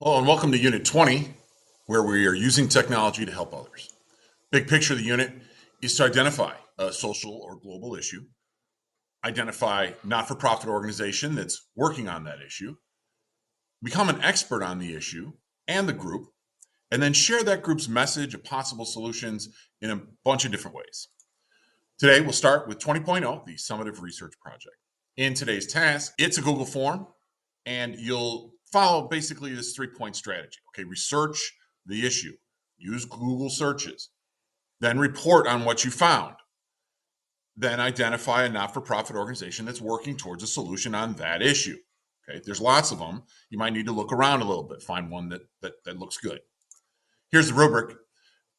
Hello and welcome to Unit 20, where we are using technology to help others. Big picture of the unit is to identify a social or global issue, identify not-for-profit organization that's working on that issue, become an expert on the issue and the group, and then share that group's message of possible solutions in a bunch of different ways. Today, we'll start with 20.0, the Summative Research Project. In today's task, it's a Google form, and you'll follow basically this three-point strategy. Okay, research the issue, use Google searches, then report on what you found, then identify a not-for-profit organization that's working towards a solution on that issue. Okay, there's lots of them. You might need to look around a little bit, find one that looks good. Here's the rubric.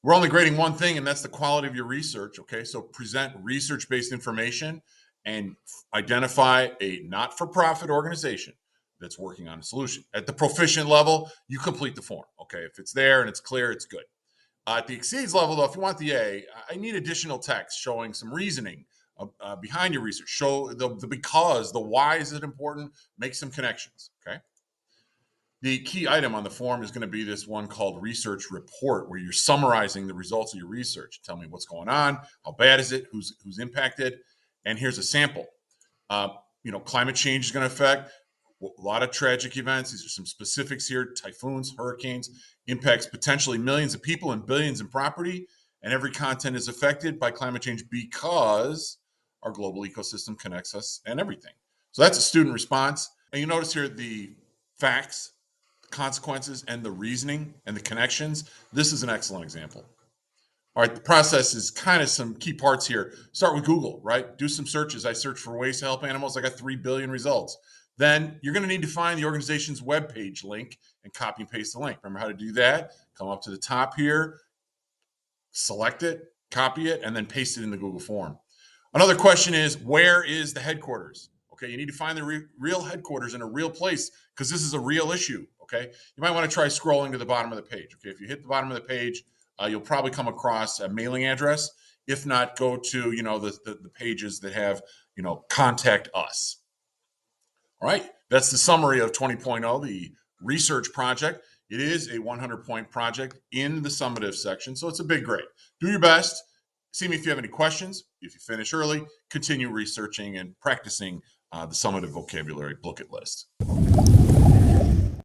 We're only grading one thing, and that's the quality of your research. Okay, so present research-based information and identify a not-for-profit organization that's working on a solution. At the proficient level, you complete the form. Okay, if it's there and it's clear, it's good. At the exceeds level, though, if you want the A, I need additional text showing some reasoning behind your research. Show the because, the why is it important, make some connections. Okay. The key item on the form is going to be this one called research report, where you're summarizing the results of your research. Tell me what's going on, how bad is it, who's impacted, and here's a sample. Climate change is going to affect a lot of tragic events. These are some specifics here: typhoons, hurricanes, impacts potentially millions of people and billions in property, and every continent is affected by climate change because our global ecosystem connects us and everything. So that's a student response. And you notice here the facts, consequences, and the reasoning and the connections. This is an excellent example. All right, the process is kind of some key parts here. Start with Google, right? Do some searches. I searched for ways to help animals. I got 3 billion results. Then you're going to need to find the organization's webpage link and copy and paste the link. Remember how to do that? Come up to the top here, select it, copy it, and then paste it in the Google form. Another question is, where is the headquarters? Okay, you need to find the real headquarters in a real place because this is a real issue. Okay, you might want to try scrolling to the bottom of the page. Okay, if you hit the bottom of the page, you'll probably come across a mailing address. If not, go to the pages that have contact us. All right, that's the summary of 20.0, the research project. It is a 100-point project in the summative section, so it's a big grade. Do your best. See me if you have any questions. If you finish early, continue researching and practicing the summative vocabulary booklet list.